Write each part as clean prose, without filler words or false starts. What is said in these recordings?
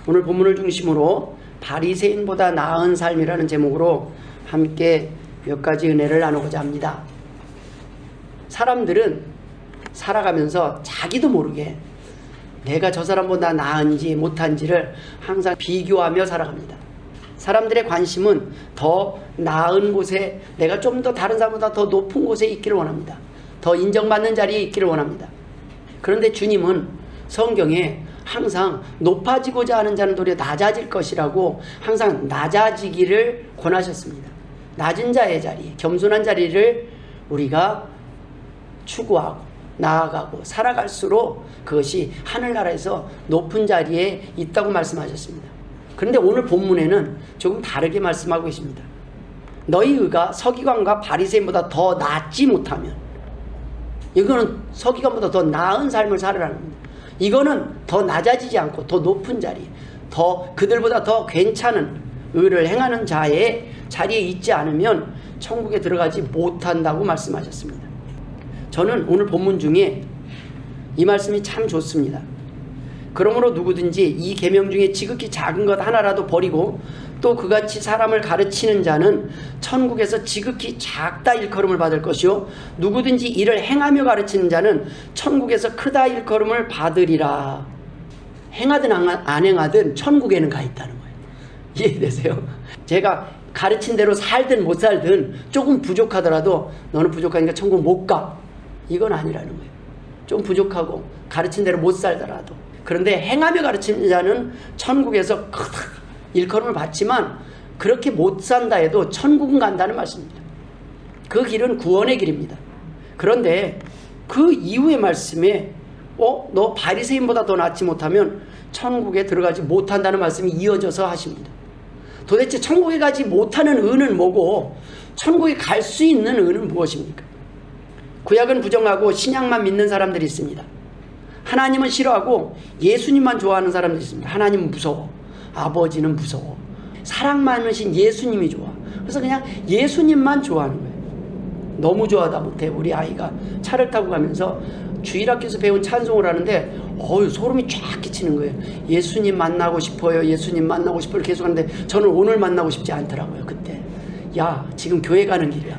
오늘 본문을 중심으로 바리새인보다 나은 삶이라는 제목으로 함께 몇 가지 은혜를 나누고자 합니다. 사람들은 살아가면서 자기도 모르게 내가 저 사람보다 나은지 못한지를 항상 비교하며 살아갑니다. 사람들의 관심은 더 나은 곳에, 내가 좀 더 다른 사람보다 더 높은 곳에 있기를 원합니다. 더 인정받는 자리에 있기를 원합니다. 그런데 주님은 성경에 항상 높아지고자 하는 자는 도리어 낮아질 것이라고 항상 낮아지기를 권하셨습니다. 낮은 자의 자리, 겸손한 자리를 우리가 추구하고 나아가고 살아갈수록 그것이 하늘나라에서 높은 자리에 있다고 말씀하셨습니다. 그런데 오늘 본문에는 조금 다르게 말씀하고 계십니다. 너희 의가 서기관과 바리새인보다 더 낫지 못하면, 이거는 서기관보다 더 나은 삶을 살으라는 겁니다. 이거는 더 낮아지지 않고 더 높은 자리, 더 그들보다 더 괜찮은 의를 행하는 자의 자리에 있지 않으면 천국에 들어가지 못한다고 말씀하셨습니다. 저는 오늘 본문 중에 이 말씀이 참 좋습니다. 그러므로 누구든지 이 계명 중에 지극히 작은 것 하나라도 버리고 또 그같이 사람을 가르치는 자는 천국에서 지극히 작다 일컬음을 받을 것이요 누구든지 이를 행하며 가르치는 자는 천국에서 크다 일컬음을 받으리라. 행하든 안 행하든 천국에는 가 있다는 거예요. 이해되세요? 제가 가르친 대로 살든 못 살든 조금 부족하더라도 너는 부족하니까 천국 못 가, 이건 아니라는 거예요. 좀 부족하고 가르친 대로 못 살더라도. 그런데 행하며 가르치는 자는 천국에서 크다 일컬음을 받지만 그렇게 못 산다 해도 천국은 간다는 말씀입니다. 그 길은 구원의 길입니다. 그런데 그 이후의 말씀에 너 바리새인보다 더 낫지 못하면 천국에 들어가지 못한다는 말씀이 이어져서 하십니다. 도대체 천국에 가지 못하는 의는 뭐고 천국에 갈 수 있는 의는 무엇입니까? 구약은 부정하고 신약만 믿는 사람들이 있습니다. 하나님은 싫어하고 예수님만 좋아하는 사람들이 있습니다. 하나님은 무서워, 아버지는 무서워, 사랑 많으신 예수님이 좋아. 그래서 그냥 예수님만 좋아하는 거예요. 너무 좋아하다 못해 우리 아이가 차를 타고 가면서 주일학교에서 배운 찬송을 하는데 소름이 쫙 끼치는 거예요. 예수님 만나고 싶어요, 예수님 만나고 싶어요 계속 하는데 저는 오늘 만나고 싶지 않더라고요. 그때 야 지금 교회 가는 길이야.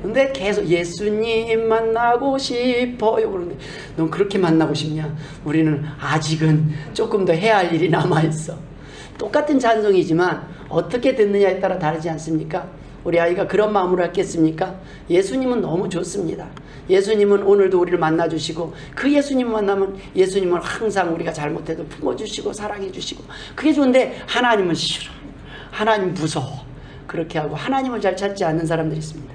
근데 계속 예수님 만나고 싶어요 그러는데 넌 그렇게 만나고 싶냐? 우리는 아직은 조금 더 해야 할 일이 남아있어. 똑같은 찬송이지만 어떻게 듣느냐에 따라 다르지 않습니까? 우리 아이가 그런 마음으로 했겠습니까? 예수님은 너무 좋습니다. 예수님은 오늘도 우리를 만나주시고 그 예수님 만나면 예수님은 항상 우리가 잘못해도 품어주시고 사랑해주시고 그게 좋은데 하나님은 싫어, 하나님 무서워, 그렇게 하고 하나님을 잘 찾지 않는 사람들이 있습니다.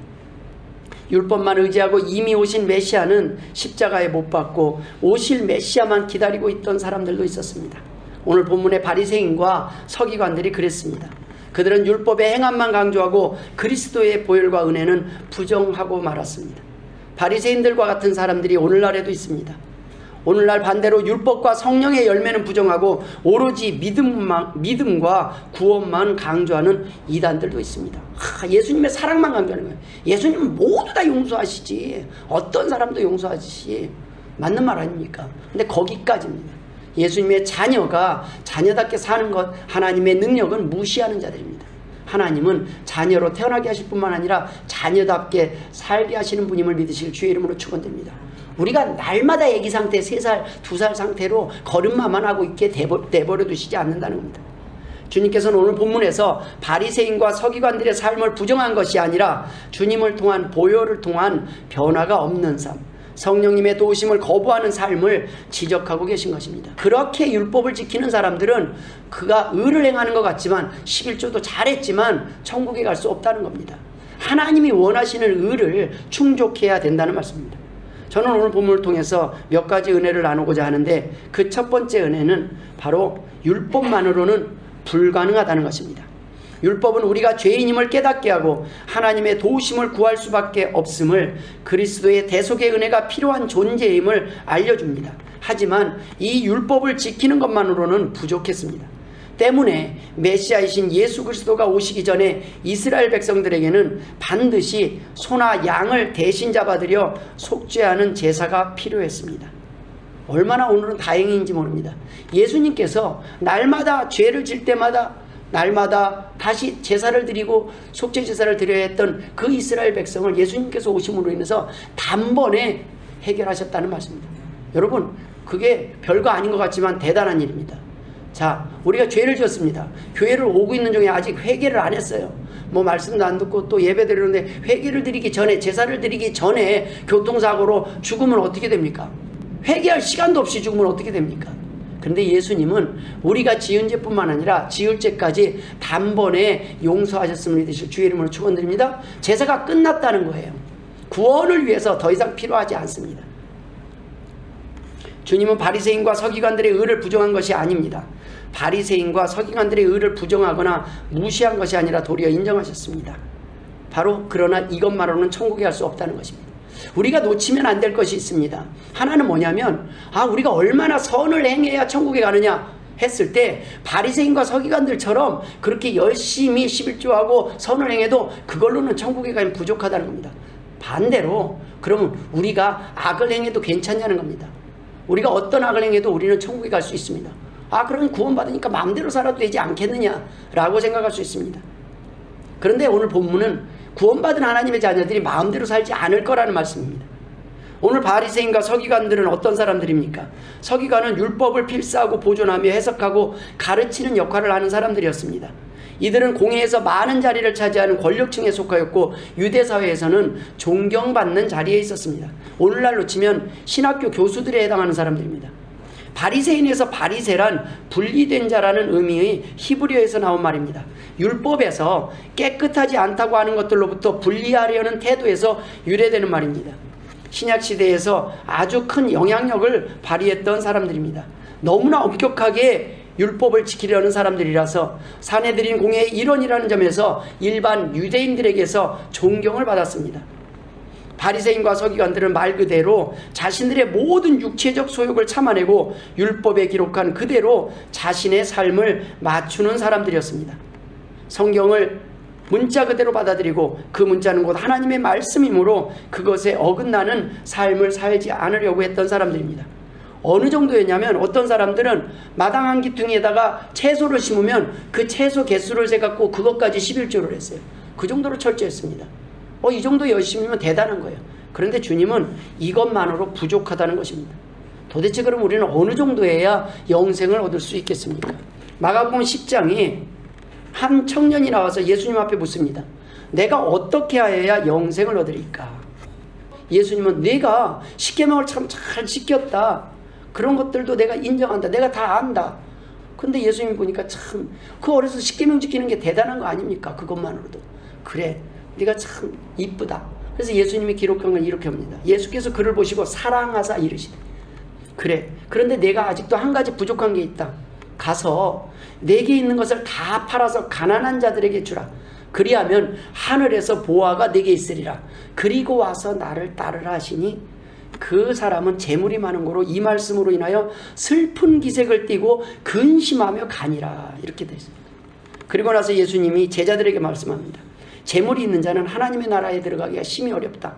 율법만 의지하고 이미 오신 메시아는 십자가에 못 박고 오실 메시아만 기다리고 있던 사람들도 있었습니다. 오늘 본문의 바리새인과 서기관들이 그랬습니다. 그들은 율법의 행함만 강조하고 그리스도의 보혈과 은혜는 부정하고 말았습니다. 바리새인들과 같은 사람들이 오늘날에도 있습니다. 오늘날 반대로 율법과 성령의 열매는 부정하고 오로지 믿음과 구원만 강조하는 이단들도 있습니다. 예수님의 사랑만 강조하는 거예요. 예수님은 모두 다 용서하시지, 어떤 사람도 용서하시지. 맞는 말 아닙니까? 근데 거기까지입니다. 예수님의 자녀가 자녀답게 사는 것, 하나님의 능력은 무시하는 자들입니다. 하나님은 자녀로 태어나게 하실 뿐만 아니라 자녀답게 살게 하시는 분임을 믿으실 주의 이름으로 축원드립니다. 우리가 날마다 애기 상태 3살, 2살 상태로 걸음마만 하고 있게 내버려 두시지 않는다는 겁니다. 주님께서는 오늘 본문에서 바리새인과 서기관들의 삶을 부정한 것이 아니라 주님을 통한 보혈을 통한 변화가 없는 삶, 성령님의 도우심을 거부하는 삶을 지적하고 계신 것입니다. 그렇게 율법을 지키는 사람들은 그가 의를 행하는 것 같지만 11조도 잘했지만 천국에 갈 수 없다는 겁니다. 하나님이 원하시는 의를 충족해야 된다는 말씀입니다. 저는 오늘 본문을 통해서 몇 가지 은혜를 나누고자 하는데 그 첫 번째 은혜는 바로 율법만으로는 불가능하다는 것입니다. 율법은 우리가 죄인임을 깨닫게 하고 하나님의 도우심을 구할 수밖에 없음을, 그리스도의 대속의 은혜가 필요한 존재임을 알려줍니다. 하지만 이 율법을 지키는 것만으로는 부족했습니다. 때문에 메시아이신 예수 그리스도가 오시기 전에 이스라엘 백성들에게는 반드시 소나 양을 대신 잡아들여 속죄하는 제사가 필요했습니다. 얼마나 오늘은 다행인지 모릅니다. 예수님께서 날마다 죄를 질 때마다 날마다 다시 제사를 드리고 속죄 제사를 드려야 했던 그 이스라엘 백성을 예수님께서 오심으로 인해서 단번에 해결하셨다는 말씀입니다. 여러분, 그게 별거 아닌 것 같지만 대단한 일입니다. 자, 우리가 죄를 지었습니다. 교회를 오고 있는 중에 아직 회개를 안 했어요. 뭐 말씀도 안 듣고 또 예배 드리는데 회개를 드리기 전에, 제사를 드리기 전에 교통사고로 죽으면 어떻게 됩니까? 회개할 시간도 없이 죽으면 어떻게 됩니까? 그런데 예수님은 우리가 지은 죄뿐만 아니라 지을 죄까지 단번에 용서하셨음을 믿으실 주의 이름으로 축원드립니다. 제사가 끝났다는 거예요. 구원을 위해서 더 이상 필요하지 않습니다. 주님은 바리새인과 서기관들의 의를 부정한 것이 아닙니다. 바리새인과 서기관들의 의를 부정하거나 무시한 것이 아니라 도리어 인정하셨습니다. 바로 그러나 이것만으로는 천국에 갈 수 없다는 것입니다. 우리가 놓치면 안 될 것이 있습니다. 하나는 뭐냐면 우리가 얼마나 선을 행해야 천국에 가느냐 했을 때 바리새인과 서기관들처럼 그렇게 열심히 11조하고 선을 행해도 그걸로는 천국에 가면 부족하다는 겁니다. 반대로 그러면 우리가 악을 행해도 괜찮냐는 겁니다. 우리가 어떤 악을 행해도 우리는 천국에 갈 수 있습니다. 그럼 구원받으니까 마음대로 살아도 되지 않겠느냐라고 생각할 수 있습니다. 그런데 오늘 본문은 구원받은 하나님의 자녀들이 마음대로 살지 않을 거라는 말씀입니다. 오늘 바리새인과 서기관들은 어떤 사람들입니까? 서기관은 율법을 필사하고 보존하며 해석하고 가르치는 역할을 하는 사람들이었습니다. 이들은 공회에서 많은 자리를 차지하는 권력층에 속하였고 유대사회에서는 존경받는 자리에 있었습니다. 오늘날로 치면 신학교 교수들에 해당하는 사람들입니다. 바리새인에서 바리새란 분리된 자라는 의미의 히브리어에서 나온 말입니다. 율법에서 깨끗하지 않다고 하는 것들로부터 분리하려는 태도에서 유래되는 말입니다. 신약시대에서 아주 큰 영향력을 발휘했던 사람들입니다. 너무나 엄격하게 율법을 지키려는 사람들이라서 사내들인 공회의 일원이라는 점에서 일반 유대인들에게서 존경을 받았습니다. 바리새인과 서기관들은 말 그대로 자신들의 모든 육체적 소욕을 참아내고 율법에 기록한 그대로 자신의 삶을 맞추는 사람들이었습니다. 성경을 문자 그대로 받아들이고 그 문자는 곧 하나님의 말씀이므로 그것에 어긋나는 삶을 살지 않으려고 했던 사람들입니다. 어느 정도였냐면 어떤 사람들은 마당 한 기퉁이에다가 채소를 심으면 그 채소 개수를 세갖고 그것까지 11조를 했어요. 그 정도로 철저했습니다. 이 정도 열심이면 대단한 거예요. 그런데 주님은 이것만으로 부족하다는 것입니다. 도대체 그럼 우리는 어느 정도 해야 영생을 얻을 수 있겠습니까? 마가복음 10장에 한 청년이 나와서 예수님 앞에 묻습니다. 내가 어떻게 하여야 영생을 얻으리까? 예수님은 내가 십계명을 참 잘 지켰다. 그런 것들도 내가 인정한다. 내가 다 안다. 근데 예수님 보니까 참 그 어려서 십계명 지키는 게 대단한 거 아닙니까? 그것만으로도. 그래, 네가 참 이쁘다. 그래서 예수님이 기록한 건 이렇게 합니다. 예수께서 그를 보시고 사랑하사 이르시되 그래, 그런데 내가 아직도 한 가지 부족한 게 있다. 가서 내게 있는 것을 다 팔아서 가난한 자들에게 주라. 그리하면 하늘에서 보화가 내게 있으리라. 그리고 와서 나를 따르라 하시니 그 사람은 재물이 많은 거로 이 말씀으로 인하여 슬픈 기색을 띠고 근심하며 가니라. 이렇게 되어 있습니다. 그리고 나서 예수님이 제자들에게 말씀합니다. 재물이 있는 자는 하나님의 나라에 들어가기가 심히 어렵다.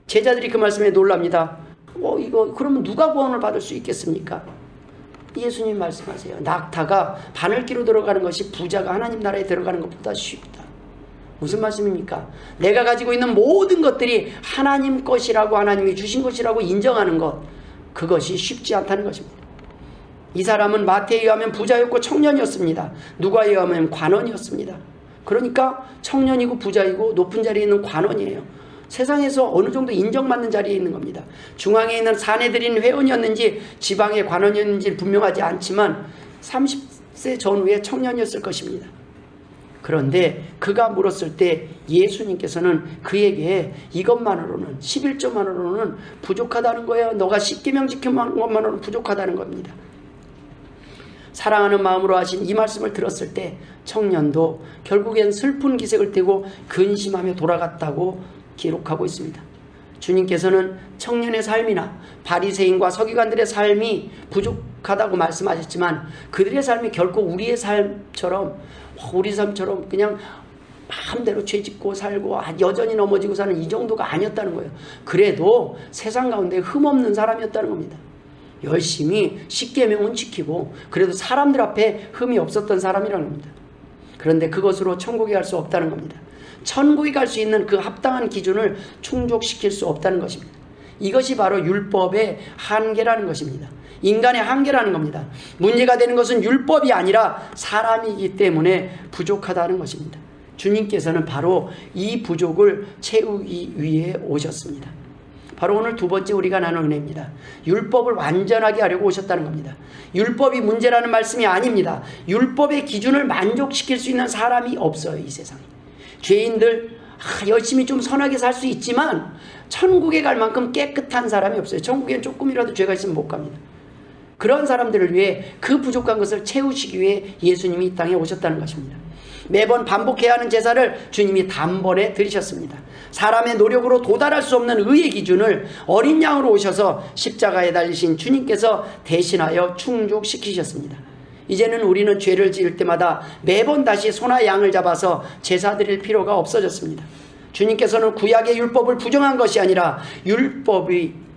제자들이 그 말씀에 놀랍니다. 이거 그러면 누가 구원을 받을 수 있겠습니까? 예수님 말씀하세요. 낙타가 바늘기로 들어가는 것이 부자가 하나님 나라에 들어가는 것보다 쉽다. 무슨 말씀입니까? 내가 가지고 있는 모든 것들이 하나님 것이라고, 하나님이 주신 것이라고 인정하는 것, 그것이 쉽지 않다는 것입니다. 이 사람은 마태에 의하면 부자였고 청년이었습니다. 누가에 의하면 관원이었습니다. 그러니까 청년이고 부자이고 높은 자리에 있는 관원이에요. 세상에서 어느 정도 인정받는 자리에 있는 겁니다. 중앙에 있는 사내들인 회원이었는지 지방의 관원이었는지 분명하지 않지만 30세 전후의 청년이었을 것입니다. 그런데 그가 물었을 때 예수님께서는 그에게 이것만으로는 11조만으로는 부족하다는 거예요. 너가 십계명 지킨 것만으로는 부족하다는 겁니다. 사랑하는 마음으로 하신 이 말씀을 들었을 때 청년도 결국엔 슬픈 기색을 띠고 근심하며 돌아갔다고 기록하고 있습니다. 주님께서는 청년의 삶이나 바리새인과 서기관들의 삶이 부족하다고 말씀하셨지만 그들의 삶이 결코 우리의 삶처럼 그냥 마음대로 죄짓고 살고 여전히 넘어지고 사는 이 정도가 아니었다는 거예요. 그래도 세상 가운데 흠없는 사람이었다는 겁니다. 열심히 십계명은 지키고 그래도 사람들 앞에 흠이 없었던 사람이라는 겁니다. 그런데 그것으로 천국에 갈 수 없다는 겁니다. 천국에 갈 수 있는 그 합당한 기준을 충족시킬 수 없다는 것입니다. 이것이 바로 율법의 한계라는 것입니다. 인간의 한계라는 겁니다. 문제가 되는 것은 율법이 아니라 사람이기 때문에 부족하다는 것입니다. 주님께서는 바로 이 부족을 채우기 위해 오셨습니다. 바로 오늘 두 번째 우리가 나눌 은혜입니다. 율법을 완전하게 하려고 오셨다는 겁니다. 율법이 문제라는 말씀이 아닙니다. 율법의 기준을 만족시킬 수 있는 사람이 없어요, 이 세상에. 죄인들 열심히 좀 선하게 살 수 있지만 천국에 갈 만큼 깨끗한 사람이 없어요. 천국엔 조금이라도 죄가 있으면 못 갑니다. 그런 사람들을 위해 그 부족한 것을 채우시기 위해 예수님이 이 땅에 오셨다는 것입니다. 매번 반복해야 하는 제사를 주님이 단번에 드리셨습니다. 사람의 노력으로 도달할 수 없는 의의 기준을 어린 양으로 오셔서 십자가에 달리신 주님께서 대신하여 충족시키셨습니다. 이제는 우리는 죄를 지을 때마다 매번 다시 소나 양을 잡아서 제사 드릴 필요가 없어졌습니다. 주님께서는 구약의 율법을 부정한 것이 아니라 율법이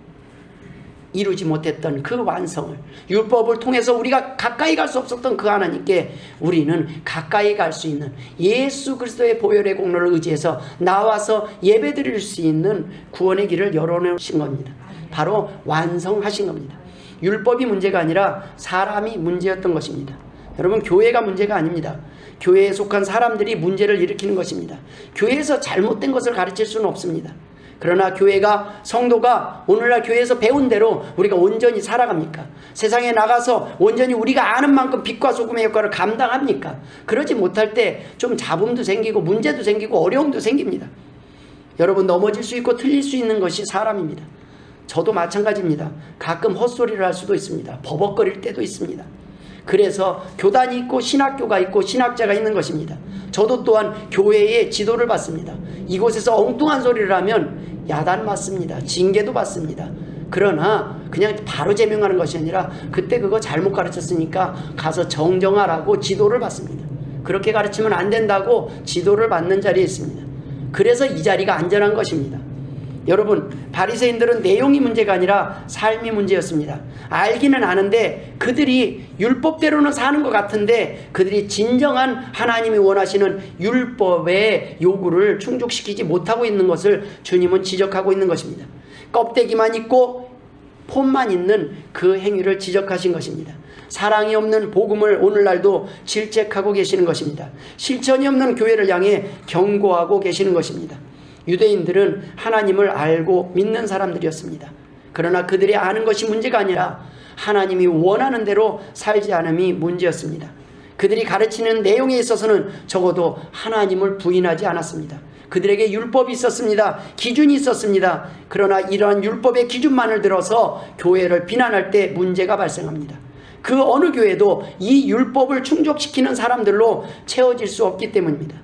이루지 못했던 그 완성을, 율법을 통해서 우리가 가까이 갈 수 없었던 그 하나님께 우리는 가까이 갈 수 있는 예수 그리스도의 보혈의 공로를 의지해서 나와서 예배 드릴 수 있는 구원의 길을 열어놓으신 겁니다. 바로 완성하신 겁니다. 율법이 문제가 아니라 사람이 문제였던 것입니다. 여러분, 교회가 문제가 아닙니다. 교회에 속한 사람들이 문제를 일으키는 것입니다. 교회에서 잘못된 것을 가르칠 수는 없습니다. 그러나 교회가, 성도가 오늘날 교회에서 배운 대로 우리가 온전히 살아갑니까? 세상에 나가서 온전히 우리가 아는 만큼 빛과 소금의 역할을 감당합니까? 그러지 못할 때 좀 잡음도 생기고 문제도 생기고 어려움도 생깁니다. 여러분, 넘어질 수 있고 틀릴 수 있는 것이 사람입니다. 저도 마찬가지입니다. 가끔 헛소리를 할 수도 있습니다. 버벅거릴 때도 있습니다. 그래서 교단이 있고 신학교가 있고 신학자가 있는 것입니다. 저도 또한 교회의 지도를 받습니다. 이곳에서 엉뚱한 소리를 하면 야단 맞습니다. 징계도 받습니다. 그러나 그냥 바로 제명하는 것이 아니라 그때 그거 잘못 가르쳤으니까 가서 정정하라고 지도를 받습니다. 그렇게 가르치면 안 된다고 지도를 받는 자리에 있습니다. 그래서 이 자리가 안전한 것입니다. 여러분, 바리새인들은 내용이 문제가 아니라 삶이 문제였습니다. 알기는 아는데 그들이 율법대로는 사는 것 같은데 그들이 진정한 하나님이 원하시는 율법의 요구를 충족시키지 못하고 있는 것을 주님은 지적하고 있는 것입니다. 껍데기만 있고 폼만 있는 그 행위를 지적하신 것입니다. 사랑이 없는 복음을 오늘날도 질책하고 계시는 것입니다. 실천이 없는 교회를 향해 경고하고 계시는 것입니다. 유대인들은 하나님을 알고 믿는 사람들이었습니다. 그러나 그들이 아는 것이 문제가 아니라 하나님이 원하는 대로 살지 않음이 문제였습니다. 그들이 가르치는 내용에 있어서는 적어도 하나님을 부인하지 않았습니다. 그들에게 율법이 있었습니다. 기준이 있었습니다. 그러나 이러한 율법의 기준만을 들어서 교회를 비난할 때 문제가 발생합니다. 그 어느 교회도 이 율법을 충족시키는 사람들로 채워질 수 없기 때문입니다.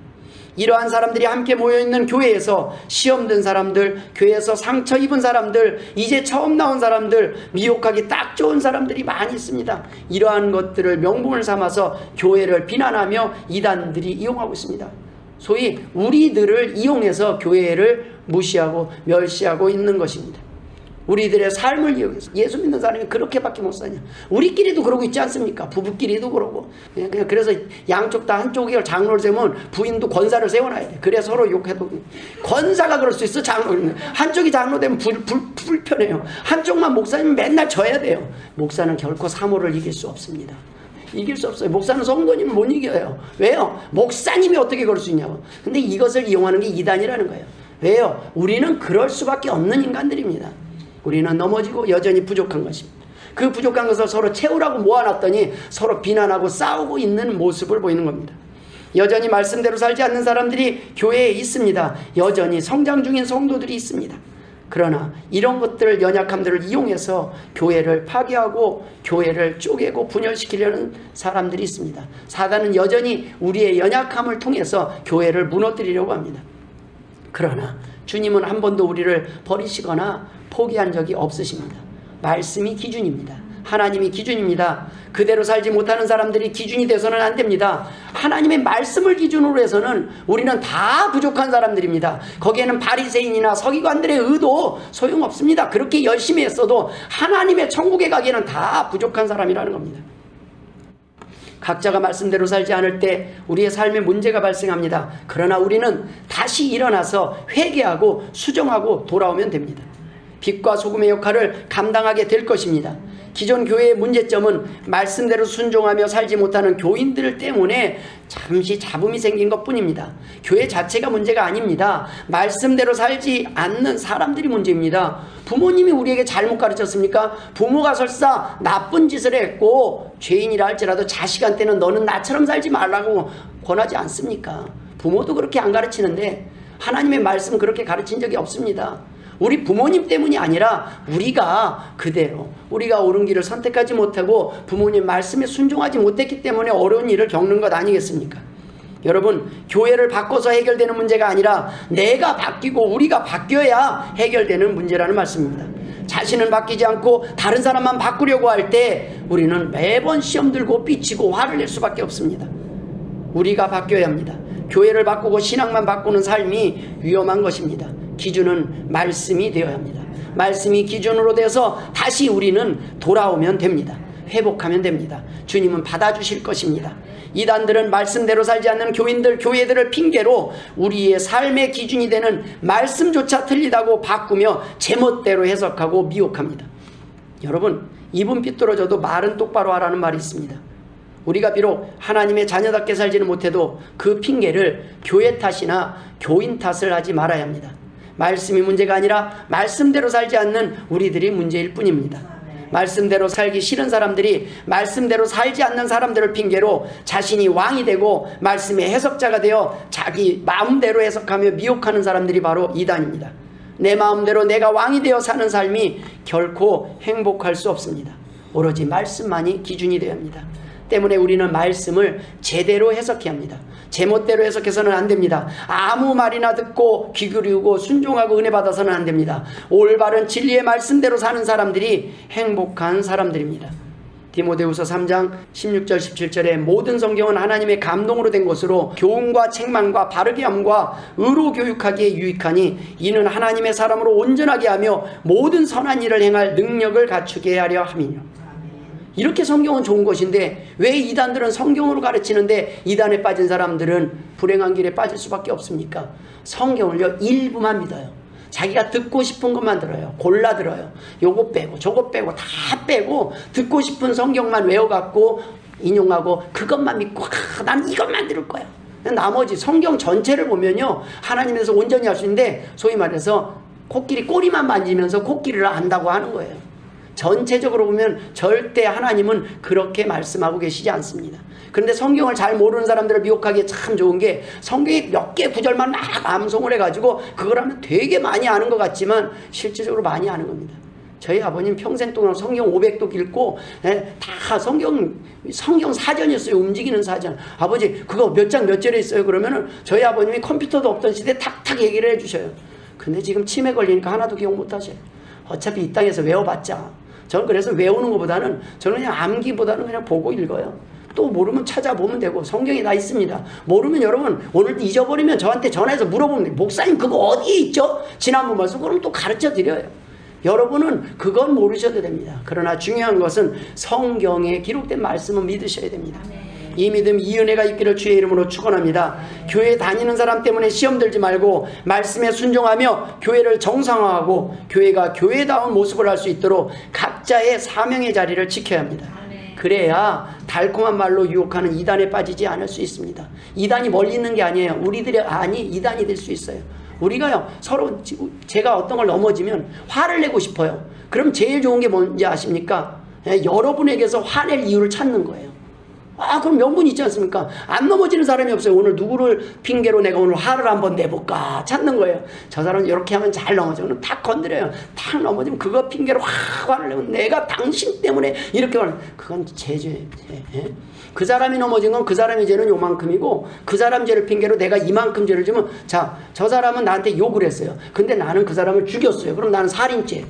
이러한 사람들이 함께 모여있는 교회에서 시험 든 사람들, 교회에서 상처 입은 사람들, 이제 처음 나온 사람들, 미혹하기 딱 좋은 사람들이 많이 있습니다. 이러한 것들을 명분을 삼아서 교회를 비난하며 이단들이 이용하고 있습니다. 소위 우리들을 이용해서 교회를 무시하고 멸시하고 있는 것입니다. 우리들의 삶을 이용해서. 예수 믿는 사람이 그렇게밖에 못 사냐? 우리끼리도 그러고 있지 않습니까? 부부끼리도 그러고. 그냥 그래서 양쪽 다 한쪽이 장로를 세우면 부인도 권사를 세워놔야 돼. 그래 서로 욕해도. 권사가 그럴 수 있어, 장로는. 한쪽이 장로 되면 불편해요. 한쪽만 목사님은 맨날 져야 돼요. 목사는 결코 사모를 이길 수 없습니다. 이길 수 없어요. 목사는 성도님을 못 이겨요. 왜요? 목사님이 어떻게 그럴 수 있냐고. 근데 이것을 이용하는 게 이단이라는 거예요. 왜요? 우리는 그럴 수밖에 없는 인간들입니다. 우리는 넘어지고 여전히 부족한 것입니다. 그 부족한 것을 서로 채우라고 모아놨더니 서로 비난하고 싸우고 있는 모습을 보이는 겁니다. 여전히 말씀대로 살지 않는 사람들이 교회에 있습니다. 여전히 성장 중인 성도들이 있습니다. 그러나 이런 것들, 연약함들을 이용해서 교회를 파괴하고 교회를 쪼개고 분열시키려는 사람들이 있습니다. 사단은 여전히 우리의 연약함을 통해서 교회를 무너뜨리려고 합니다. 그러나 주님은 한 번도 우리를 버리시거나 포기한 적이 없으십니다. 말씀이 기준입니다. 하나님이 기준입니다. 그대로 살지 못하는 사람들이 기준이 돼서는 안 됩니다. 하나님의 말씀을 기준으로 해서는 우리는 다 부족한 사람들입니다. 거기에는 바리새인이나 서기관들의 의도 소용없습니다. 그렇게 열심히 했어도 하나님의 천국에 가기에는 다 부족한 사람이라는 겁니다. 각자가 말씀대로 살지 않을 때 우리의 삶에 문제가 발생합니다. 그러나 우리는 다시 일어나서 회개하고 수정하고 돌아오면 됩니다. 빛과 소금의 역할을 감당하게 될 것입니다. 기존 교회의 문제점은 말씀대로 순종하며 살지 못하는 교인들 때문에 잠시 잡음이 생긴 것뿐입니다. 교회 자체가 문제가 아닙니다. 말씀대로 살지 않는 사람들이 문제입니다. 부모님이 우리에게 잘못 가르쳤습니까? 부모가 설사 나쁜 짓을 했고 죄인이라 할지라도 자식한테는 너는 나처럼 살지 말라고 권하지 않습니까? 부모도 그렇게 안 가르치는데 하나님의 말씀은 그렇게 가르친 적이 없습니다. 우리 부모님 때문이 아니라 우리가 그대로 우리가 옳은 길을 선택하지 못하고 부모님 말씀에 순종하지 못했기 때문에 어려운 일을 겪는 것 아니겠습니까? 여러분, 교회를 바꿔서 해결되는 문제가 아니라 내가 바뀌고 우리가 바뀌어야 해결되는 문제라는 말씀입니다. 자신은 바뀌지 않고 다른 사람만 바꾸려고 할 때 우리는 매번 시험 들고 삐치고 화를 낼 수밖에 없습니다. 우리가 바뀌어야 합니다. 교회를 바꾸고 신앙만 바꾸는 삶이 위험한 것입니다. 기준은 말씀이 되어야 합니다. 말씀이 기준으로 돼서 다시 우리는 돌아오면 됩니다. 회복하면 됩니다. 주님은 받아주실 것입니다. 이단들은 말씀대로 살지 않는 교인들, 교회들을 핑계로 우리의 삶의 기준이 되는 말씀조차 틀리다고 바꾸며 제멋대로 해석하고 미혹합니다. 여러분, 입은 삐뚤어져도 말은 똑바로 하라는 말이 있습니다. 우리가 비록 하나님의 자녀답게 살지는 못해도 그 핑계를 교회 탓이나 교인 탓을 하지 말아야 합니다. 말씀이 문제가 아니라 말씀대로 살지 않는 우리들이 문제일 뿐입니다. 말씀대로 살기 싫은 사람들이 말씀대로 살지 않는 사람들을 핑계로 자신이 왕이 되고 말씀의 해석자가 되어 자기 마음대로 해석하며 미혹하는 사람들이 바로 이단입니다. 내 마음대로 내가 왕이 되어 사는 삶이 결코 행복할 수 없습니다. 오로지 말씀만이 기준이 되어야 합니다. 때문에 우리는 말씀을 제대로 해석해야 합니다. 제멋대로 해석해서는 안 됩니다. 아무 말이나 듣고 귀 기울이고 순종하고 은혜 받아서는 안 됩니다. 올바른 진리의 말씀대로 사는 사람들이 행복한 사람들입니다. 디모데후서 3장 16절 17절에 모든 성경은 하나님의 감동으로 된 것으로 교훈과 책망과 바르게 함과 의로 교육하기에 유익하니 이는 하나님의 사람으로 온전하게 하며 모든 선한 일을 행할 능력을 갖추게 하려 함이뇨. 이렇게 성경은 좋은 것인데 왜 이단들은 성경으로 가르치는데 이단에 빠진 사람들은 불행한 길에 빠질 수밖에 없습니까? 성경을요 일부만 믿어요. 자기가 듣고 싶은 것만 들어요. 골라 들어요. 요거 빼고 저거 빼고 다 빼고 듣고 싶은 성경만 외워갖고 인용하고 그것만 믿고 난 이것만 들을 거야. 나머지 성경 전체를 보면요 하나님에서 온전히 할 수 있는데 소위 말해서 코끼리 꼬리만 만지면서 코끼리를 안다고 하는 거예요. 전체적으로 보면 절대 하나님은 그렇게 말씀하고 계시지 않습니다. 그런데 성경을 잘 모르는 사람들을 미혹하기에 참 좋은 게 성경에 몇 개 구절만 막 암송을 해가지고 그걸 하면 되게 많이 아는 것 같지만 실질적으로 많이 아는 겁니다. 저희 아버님 평생 동안 성경 500독 읽고 다 성경 사전이었어요. 움직이는 사전. 아버지 그거 몇 장 몇 절에 있어요. 그러면은 저희 아버님이 컴퓨터도 없던 시대에 탁탁 얘기를 해주셔요. 근데 지금 치매 걸리니까 하나도 기억 못하셔요. 어차피 이 땅에서 외워봤자. 저는 그래서 외우는 것보다는 저는 그냥 암기보다는 그냥 보고 읽어요. 또 모르면 찾아보면 되고 성경에 다 있습니다. 모르면 여러분 오늘도 잊어버리면 저한테 전화해서 물어보면 돼요. 목사님 그거 어디에 있죠? 지난번 말씀 그럼 또 가르쳐 드려요. 여러분은 그건 모르셔도 됩니다. 그러나 중요한 것은 성경에 기록된 말씀은 믿으셔야 됩니다. 이 믿음, 이 은혜가 있기를 주의 이름으로 축원합니다. 교회 다니는 사람 때문에 시험 들지 말고 말씀에 순종하며 교회를 정상화하고 교회가 교회다운 모습을 할 수 있도록 각자의 사명의 자리를 지켜야 합니다. 그래야 달콤한 말로 유혹하는 이단에 빠지지 않을 수 있습니다. 이단이 멀리 있는 게 아니에요. 우리들의 안이 이단이 될 수 있어요. 우리가요 서로 제가 어떤 걸 넘어지면 화를 내고 싶어요. 그럼 제일 좋은 게 뭔지 아십니까? 여러분에게서 화낼 이유를 찾는 거예요. 그럼 명분 있지 않습니까? 안 넘어지는 사람이 없어요. 오늘 누구를 핑계로 내가 오늘 화를 한번 내볼까 찾는 거예요. 저 사람은 이렇게 하면 잘 넘어져. 그럼 탁 건드려요. 탁 넘어지면 그거 핑계로 화를 내고 내가 당신 때문에 이렇게 하는 그건 제 죄. 그 사람이 넘어진 건 그 사람의 죄는 요만큼이고 그 사람 죄를 핑계로 내가 이만큼 죄를 지면 자, 저 사람은 나한테 욕을 했어요. 근데 나는 그 사람을 죽였어요. 그럼 나는 살인죄.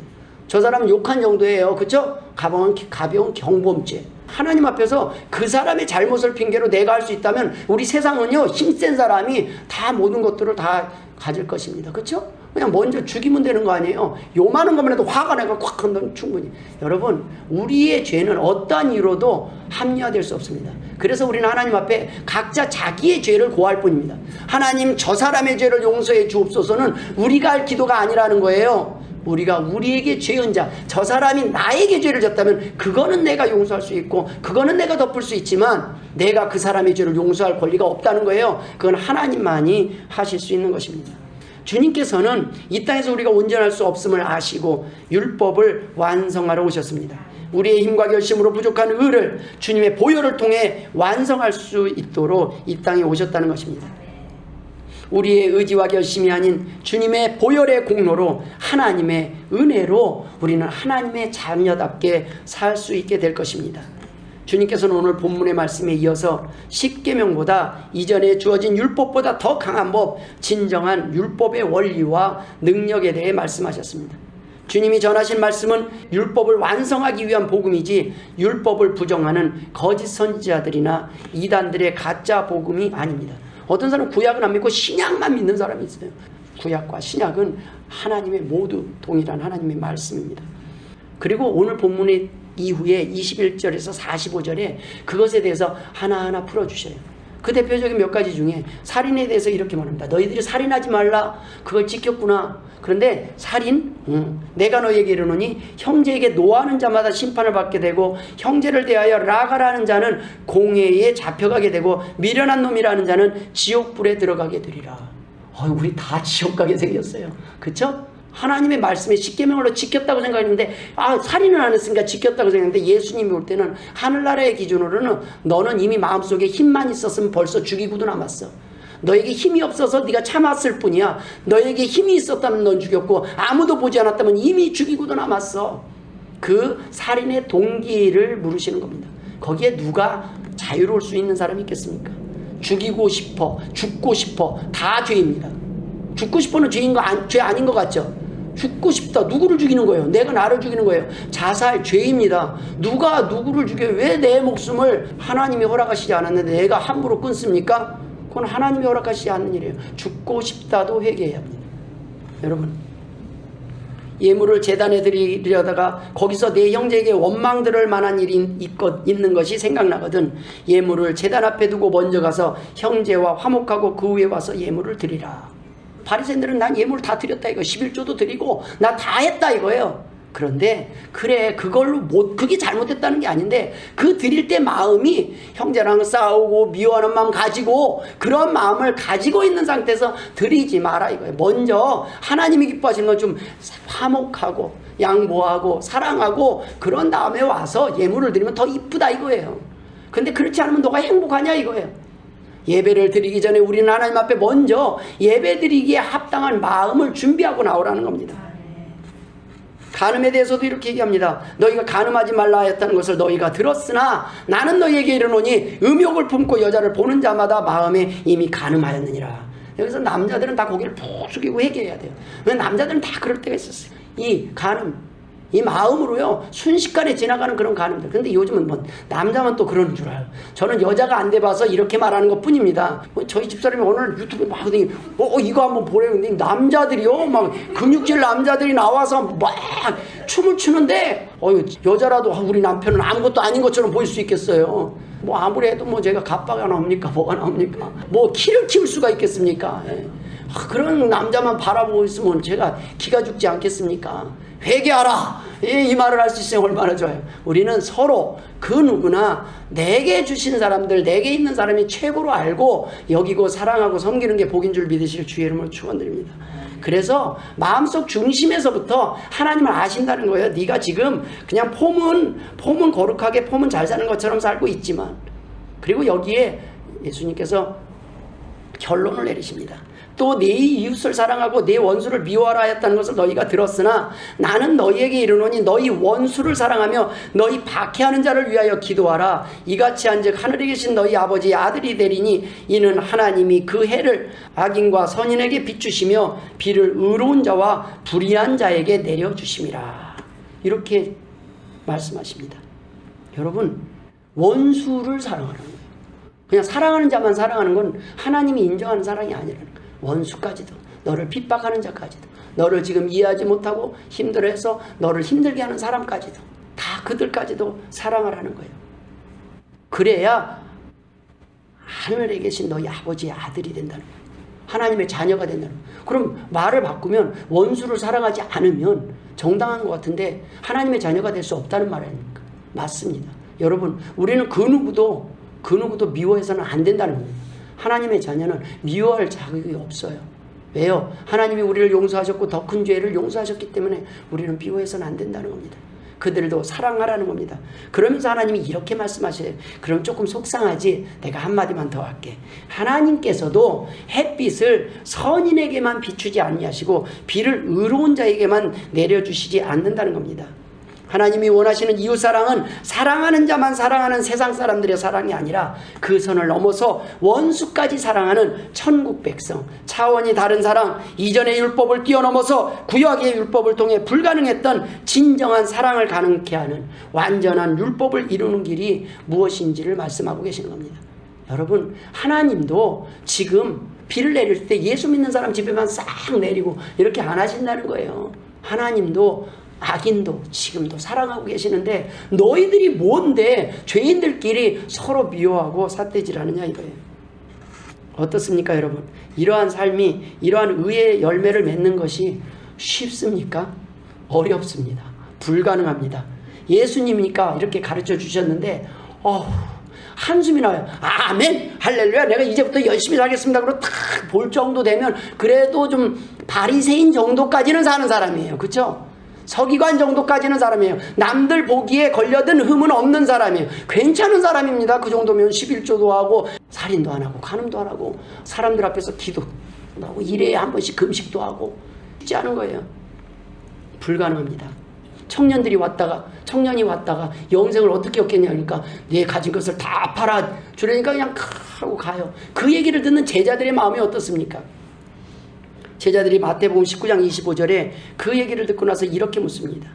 저 사람 욕한 정도예요. 그쵸? 가벼운 경범죄. 하나님 앞에서 그 사람의 잘못을 핑계로 내가 할 수 있다면 우리 세상은요, 힘센 사람이 다 모든 것들을 다 가질 것입니다. 그쵸? 그냥 먼저 죽이면 되는 거 아니에요. 요만한 것만 해도 화가 나고 콱 한다면 충분히. 여러분, 우리의 죄는 어떠한 이유로도 합리화될 수 없습니다. 그래서 우리는 하나님 앞에 각자 자기의 죄를 고할 뿐입니다. 하나님, 저 사람의 죄를 용서해 주옵소서는 우리가 할 기도가 아니라는 거예요. 우리가 우리에게 죄은 자, 저 사람이 나에게 죄를 졌다면 그거는 내가 용서할 수 있고 그거는 내가 덮을 수 있지만 내가 그 사람의 죄를 용서할 권리가 없다는 거예요. 그건 하나님만이 하실 수 있는 것입니다. 주님께서는 이 땅에서 우리가 온전할 수 없음을 아시고 율법을 완성하러 오셨습니다. 우리의 힘과 결심으로 부족한 의를 주님의 보혈을 통해 완성할 수 있도록 이 땅에 오셨다는 것입니다. 우리의 의지와 결심이 아닌 주님의 보혈의 공로로 하나님의 은혜로 우리는 하나님의 자녀답게 살 수 있게 될 것입니다. 주님께서는 오늘 본문의 말씀에 이어서 십계명보다 이전에 주어진 율법보다 더 강한 법, 진정한 율법의 원리와 능력에 대해 말씀하셨습니다. 주님이 전하신 말씀은 율법을 완성하기 위한 복음이지 율법을 부정하는 거짓 선지자들이나 이단들의 가짜 복음이 아닙니다. 어떤 사람은 구약은 안 믿고 신약만 믿는 사람이 있어요. 구약과 신약은 하나님의 모두 동일한 하나님의 말씀입니다. 그리고 오늘 본문의 이후에 21절에서 45절에 그것에 대해서 하나하나 풀어주셔요. 그 대표적인 몇 가지 중에 살인에 대해서 이렇게 말합니다. 너희들이 살인하지 말라. 그걸 지켰구나. 그런데 살인? 내가 너희에게 이르노니 형제에게 노하는 자마다 심판을 받게 되고 형제를 대하여 라가라는 자는 공회에 잡혀가게 되고 미련한 놈이라는 자는 지옥불에 들어가게 되리라. 우리 다 지옥 가게 생겼어요. 그쵸? 하나님의 말씀에 십계명으로 지켰다고 생각했는데 살인은 안 했으니까 지켰다고 생각했는데 예수님이 올 때는 하늘나라의 기준으로는 너는 이미 마음속에 힘만 있었으면 벌써 죽이고도 남았어. 너에게 힘이 없어서 네가 참았을 뿐이야. 너에게 힘이 있었다면 넌 죽였고 아무도 보지 않았다면 이미 죽이고도 남았어. 그 살인의 동기를 물으시는 겁니다. 거기에 누가 자유로울 수 있는 사람이 있겠습니까? 죽이고 싶어, 죽고 싶어, 다 죄입니다. 죽고 싶어는 죄 아닌 것 같죠? 죽고 싶다. 누구를 죽이는 거예요? 내가 나를 죽이는 거예요. 자살 죄입니다. 누가 누구를 죽여요? 왜 내 목숨을 하나님이 허락하시지 않았는데 내가 함부로 끊습니까? 그건 하나님이 허락하시지 않는 일이에요. 죽고 싶다도 회개해야 합니다. 여러분, 예물을 제단에 드리려다가 거기서 내 형제에게 원망 들을 만한 일이 있는 것이 생각나거든 예물을 제단 앞에 두고 먼저 가서 형제와 화목하고 그 후에 와서 예물을 드리라. 바리새인들은 난 예물 다 드렸다 이거 11조도 드리고 나 다 했다 이거예요. 그런데 그래 그걸로 그게 잘못됐다는 게 아닌데 그 드릴 때 마음이 형제랑 싸우고 미워하는 마음 가지고 그런 마음을 가지고 있는 상태에서 드리지 마라 이거예요. 먼저 하나님이 기뻐하시는 건 좀 화목하고 양보하고 사랑하고 그런 다음에 와서 예물을 드리면 더 이쁘다 이거예요. 근데 그렇지 않으면 너가 행복하냐 이거예요. 예배를 드리기 전에 우리는 하나님 앞에 먼저 예배 드리기에 합당한 마음을 준비하고 나오라는 겁니다. 간음에 대해서도 이렇게 얘기합니다. 너희가 간음하지 말라 했다는 것을 너희가 들었으나 나는 너희에게 이르노니 음욕을 품고 여자를 보는 자마다 마음에 이미 간음하였느니라. 여기서 남자들은 다 고개를 푹 숙이고 회개해야 돼요. 남자들은 다 그럴 때가 있었어요. 이 간음, 이 마음으로요 순식간에 지나가는 그런 간음들. 근데 요즘은 뭐 남자만 또 그러는 줄 알아요. 저는 여자가 안 돼봐서 이렇게 말하는 것 뿐입니다. 저희 집사람이 오늘 유튜브 막 하더니 이거 한번 보래요. 근데 남자들이요 막 근육질 남자들이 나와서 막 춤을 추는데 여자라도 우리 남편은 아무것도 아닌 것처럼 보일 수 있겠어요. 뭐 아무리 해도 뭐 제가 갑바가 나옵니까 뭐가 나옵니까 뭐 키를 키울 수가 있겠습니까? 그런 남자만 바라보고 있으면 제가 기가 죽지 않겠습니까? 회개하라! 이 말을 할 수 있으면 얼마나 좋아요. 우리는 서로 그 누구나 내게 주신 사람들, 내게 있는 사람이 최고로 알고 여기고 사랑하고 섬기는 게 복인 줄 믿으실 주의 이름으로 축원드립니다. 그래서 마음속 중심에서부터 하나님을 아신다는 거예요. 네가 지금 그냥 폼은 거룩하게 폼은 잘 사는 것처럼 살고 있지만 그리고 여기에 예수님께서 결론을 내리십니다. 또 내 이웃을 사랑하고 내 원수를 미워하라 했다는 것을 너희가 들었으나 나는 너희에게 이르노니 너희 원수를 사랑하며 너희 박해하는 자를 위하여 기도하라. 이같이 한즉 하늘에 계신 너희 아버지의 아들이 되리니 이는 하나님이 그 해를 악인과 선인에게 비추시며 비를 의로운 자와 불의한 자에게 내려주심이라. 이렇게 말씀하십니다. 여러분, 원수를 사랑하라는 거예요. 그냥 사랑하는 자만 사랑하는 건 하나님이 인정하는 사랑이 아니라는 거예요. 원수까지도, 너를 핍박하는 자까지도, 너를 지금 이해하지 못하고 힘들어해서 너를 힘들게 하는 사람까지도, 다 그들까지도 사랑하라는 거예요. 그래야 하늘에 계신 너희 아버지의 아들이 된다는 거예요. 하나님의 자녀가 된다는 거예요. 그럼 말을 바꾸면 원수를 사랑하지 않으면 정당한 것 같은데 하나님의 자녀가 될 수 없다는 말 아닙니까? 맞습니다. 여러분, 우리는 그 누구도 미워해서는 안 된다는 겁니다. 하나님의 자녀는 미워할 자격이 없어요. 왜요? 하나님이 우리를 용서하셨고 더 큰 죄를 용서하셨기 때문에 우리는 미워해서는 안 된다는 겁니다. 그들도 사랑하라는 겁니다. 그러면서 하나님이 이렇게 말씀하셔요. 그럼 조금 속상하지? 내가 한마디만 더 할게. 하나님께서도 햇빛을 선인에게만 비추지 아니하시고 비를 의로운 자에게만 내려주시지 않는다는 겁니다. 하나님이 원하시는 이웃사랑은 사랑하는 자만 사랑하는 세상 사람들의 사랑이 아니라 그 선을 넘어서 원수까지 사랑하는 천국 백성, 차원이 다른 사랑, 이전의 율법을 뛰어넘어서 구약의 율법을 통해 불가능했던 진정한 사랑을 가능케 하는 완전한 율법을 이루는 길이 무엇인지를 말씀하고 계시는 겁니다. 여러분, 하나님도 지금 비를 내릴 때 예수 믿는 사람 집에만 싹 내리고 이렇게 안 하신다는 거예요. 하나님도 악인도 지금도 사랑하고 계시는데 너희들이 뭔데 죄인들끼리 서로 미워하고 삿대질하느냐 이거예요. 어떻습니까 여러분? 이러한 삶이, 이러한 의의 열매를 맺는 것이 쉽습니까? 어렵습니다. 불가능합니다. 예수님이니까 이렇게 가르쳐 주셨는데 한숨이 나와요. 아멘 할렐루야, 내가 이제부터 열심히 살겠습니다. 그러고 탁 볼 정도 되면 그래도 좀 바리새인 정도까지는 사는 사람이에요. 그렇죠? 서기관 정도까지는 사람이에요. 남들 보기에 걸려든 흠은 없는 사람이에요. 괜찮은 사람입니다. 그 정도면 11조도 하고 살인도 안 하고 간음도 안 하고 사람들 앞에서 기도도 하고 일에 한 번씩 금식도 하고 쉽지 않은 거예요. 불가능합니다. 청년이 왔다가 영생을 어떻게 얻겠냐 하니까 내 가진 것을 다 팔아 주려니까 그냥 하고 가요. 그 얘기를 듣는 제자들의 마음이 어떻습니까? 제자들이 마태복음 19장 25절에 그 얘기를 듣고 나서 이렇게 묻습니다.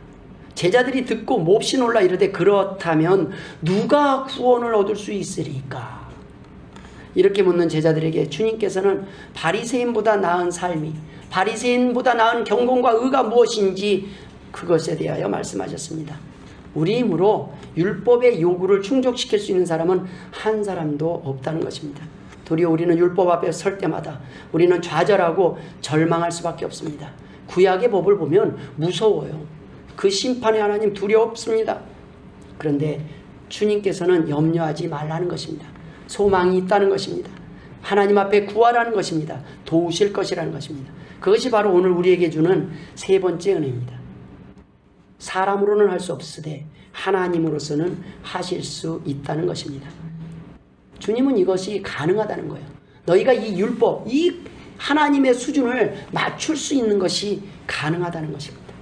제자들이 듣고 몹시 놀라 이르되 그렇다면 누가 구원을 얻을 수 있으리까? 이렇게 묻는 제자들에게 주님께서는 바리새인보다 나은 삶이, 바리새인보다 나은 경건과 의가 무엇인지 그것에 대하여 말씀하셨습니다. 우리 힘으로 율법의 요구를 충족시킬 수 있는 사람은 한 사람도 없다는 것입니다. 도리어 우리는 율법 앞에 설 때마다 우리는 좌절하고 절망할 수밖에 없습니다. 구약의 법을 보면 무서워요. 그 심판의 하나님 두렵습니다. 그런데 주님께서는 염려하지 말라는 것입니다. 소망이 있다는 것입니다. 하나님 앞에 구하라는 것입니다. 도우실 것이라는 것입니다. 그것이 바로 오늘 우리에게 주는 세 번째 은혜입니다. 사람으로는 할 수 없으되 하나님으로서는 하실 수 있다는 것입니다. 주님은 이것이 가능하다는 거예요. 너희가 이 율법, 이 하나님의 수준을 맞출 수 있는 것이 가능하다는 것입니다.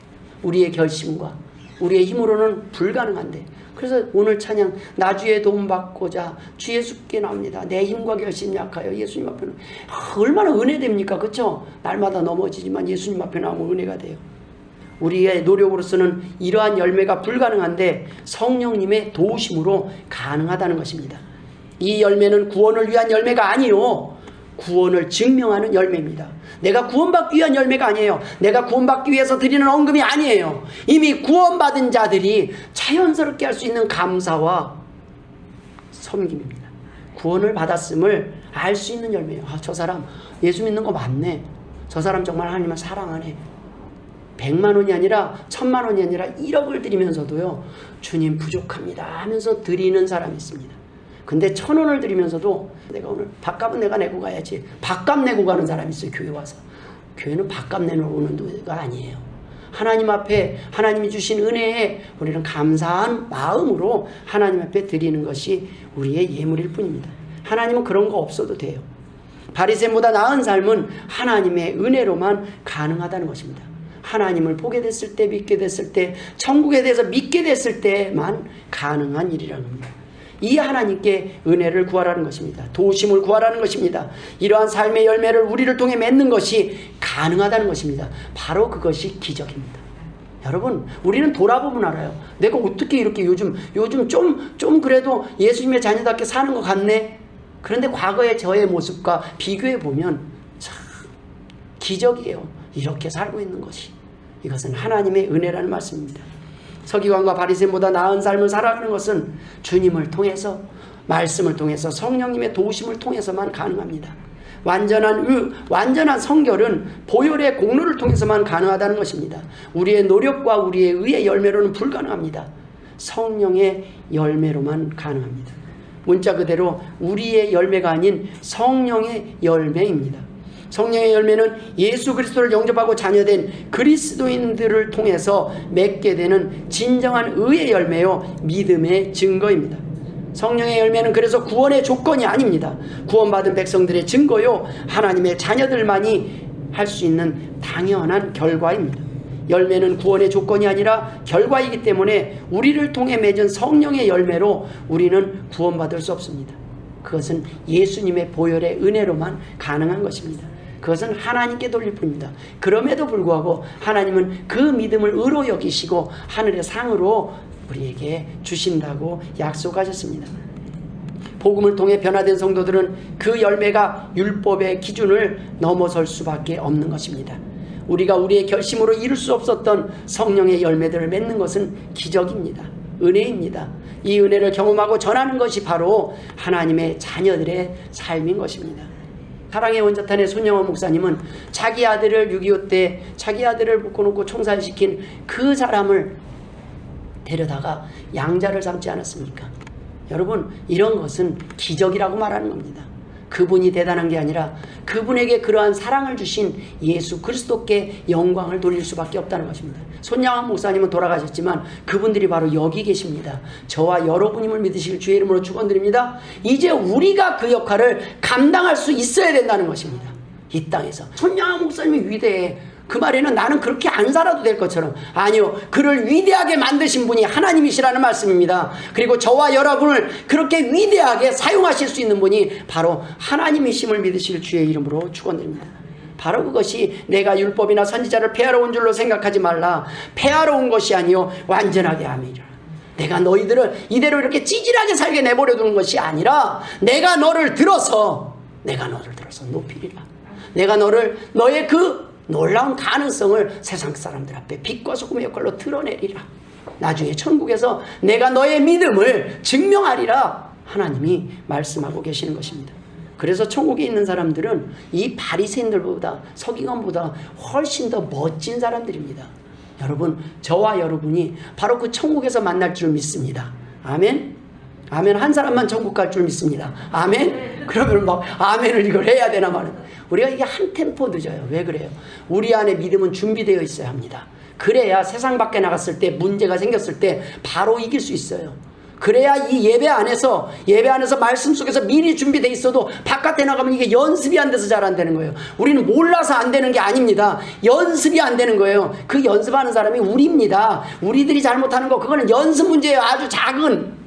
우리의 결심과 우리의 힘으로는 불가능한데, 그래서 오늘 찬양 나 주의 도움 받고자 주 예수께 나옵니다. 내 힘과 결심 약하여 예수님 앞에는 얼마나 은혜됩니까? 그렇죠? 날마다 넘어지지만 예수님 앞에 나오면 은혜가 돼요. 우리의 노력으로서는 이러한 열매가 불가능한데 성령님의 도우심으로 가능하다는 것입니다. 이 열매는 구원을 위한 열매가 아니요, 구원을 증명하는 열매입니다. 내가 구원받기 위한 열매가 아니에요. 내가 구원받기 위해서 드리는 언금이 아니에요. 이미 구원받은 자들이 자연스럽게 할 수 있는 감사와 섬김입니다. 구원을 받았음을 알 수 있는 열매예요. 저 사람 예수 믿는 거 맞네. 저 사람 정말 하나님을 사랑하네. 100만 원이 아니라 1000만 원이 아니라 1억을 드리면서도요, 주님 부족합니다 하면서 드리는 사람이 있습니다. 근데 1000원을 드리면서도 내가 오늘 밥값은 내가 내고 가야지, 밥값 내고 가는 사람이 있어요. 교회 와서. 교회는 밥값 내놓는 데가 아니에요. 하나님 앞에 하나님이 주신 은혜에 우리는 감사한 마음으로 하나님 앞에 드리는 것이 우리의 예물일 뿐입니다. 하나님은 그런 거 없어도 돼요. 바리새인보다 나은 삶은 하나님의 은혜로만 가능하다는 것입니다. 하나님을 보게 됐을 때, 믿게 됐을 때, 천국에 대해서 믿게 됐을 때만 가능한 일이라는 겁니다. 이 하나님께 은혜를 구하라는 것입니다. 도우심을 구하라는 것입니다. 이러한 삶의 열매를 우리를 통해 맺는 것이 가능하다는 것입니다. 바로 그것이 기적입니다. 여러분, 우리는 돌아보면 알아요. 내가 어떻게 이렇게 요즘 좀 그래도 예수님의 자녀답게 사는 것 같네. 그런데 과거의 저의 모습과 비교해 보면 참 기적이에요. 이렇게 살고 있는 것이. 이것은 하나님의 은혜라는 말씀입니다. 서기관과 바리새인보다 나은 삶을 살아가는 것은 주님을 통해서, 말씀을 통해서, 성령님의 도우심을 통해서만 가능합니다. 완전한 성결은 보혈의 공로를 통해서만 가능하다는 것입니다. 우리의 노력과 우리의 의의 열매로는 불가능합니다. 성령의 열매로만 가능합니다. 문자 그대로 우리의 열매가 아닌 성령의 열매입니다. 성령의 열매는 예수 그리스도를 영접하고 자녀된 그리스도인들을 통해서 맺게 되는 진정한 의의 열매요, 믿음의 증거입니다. 성령의 열매는 그래서 구원의 조건이 아닙니다. 구원받은 백성들의 증거요, 하나님의 자녀들만이 할 수 있는 당연한 결과입니다. 열매는 구원의 조건이 아니라 결과이기 때문에 우리를 통해 맺은 성령의 열매로 우리는 구원받을 수 없습니다. 그것은 예수님의 보혈의 은혜로만 가능한 것입니다. 그것은 하나님께 돌릴 뿐입니다. 그럼에도 불구하고 하나님은 그 믿음을 의로 여기시고 하늘의 상으로 우리에게 주신다고 약속하셨습니다. 복음을 통해 변화된 성도들은 그 열매가 율법의 기준을 넘어설 수밖에 없는 것입니다. 우리가 우리의 결심으로 이룰 수 없었던 성령의 열매들을 맺는 것은 기적입니다. 은혜입니다. 이 은혜를 경험하고 전하는 것이 바로 하나님의 자녀들의 삶인 것입니다. 사랑의 원자탄의 손영원 목사님은 자기 아들을 6.25 때 자기 아들을 묶어놓고 총살시킨 그 사람을 데려다가 양자를 삼지 않았습니까? 여러분, 이런 것은 기적이라고 말하는 겁니다. 그분이 대단한 게 아니라 그분에게 그러한 사랑을 주신 예수 그리스도께 영광을 돌릴 수밖에 없다는 것입니다. 손양환 목사님은 돌아가셨지만 그분들이 바로 여기 계십니다. 저와 여러분임을 믿으실 주의 이름으로 축원드립니다. 이제 우리가 그 역할을 감당할 수 있어야 된다는 것입니다. 이 땅에서. 손양환 목사님이 위대해. 그 말에는 나는 그렇게 안 살아도 될 것처럼, 아니요, 그를 위대하게 만드신 분이 하나님이시라는 말씀입니다. 그리고 저와 여러분을 그렇게 위대하게 사용하실 수 있는 분이 바로 하나님이심을 믿으실 주의 이름으로 축원드립니다. 바로 그것이 내가 율법이나 선지자를 폐하러 온 줄로 생각하지 말라. 폐하러 온 것이 아니요 완전하게 함이라. 내가 너희들을 이대로 이렇게 찌질하게 살게 내버려 두는 것이 아니라 내가 너를 들어서 높이리라. 내가 너의 그 놀라운 가능성을 세상 사람들 앞에 빛과 소금의 역할로 드러내리라. 나중에 천국에서 내가 너의 믿음을 증명하리라. 하나님이 말씀하고 계시는 것입니다. 그래서 천국에 있는 사람들은 이 바리새인들보다, 서기관보다 훨씬 더 멋진 사람들입니다. 여러분, 저와 여러분이 바로 그 천국에서 만날 줄 믿습니다. 아멘. 아멘. 한 사람만 천국 갈 줄 믿습니다. 아멘. 그러면 막 아멘을 이걸 해야 되나 말이야. 우리가 이게 한 템포 늦어요. 왜 그래요? 우리 안에 믿음은 준비되어 있어야 합니다. 그래야 세상 밖에 나갔을 때, 문제가 생겼을 때 바로 이길 수 있어요. 그래야 이 예배 안에서 말씀 속에서 미리 준비되어 있어도 바깥에 나가면 이게 연습이 안 돼서 잘 안 되는 거예요. 우리는 몰라서 안 되는 게 아닙니다. 연습이 안 되는 거예요. 그 연습하는 사람이 우리입니다. 우리들이 잘못하는 거, 그거는 연습 문제예요. 아주 작은.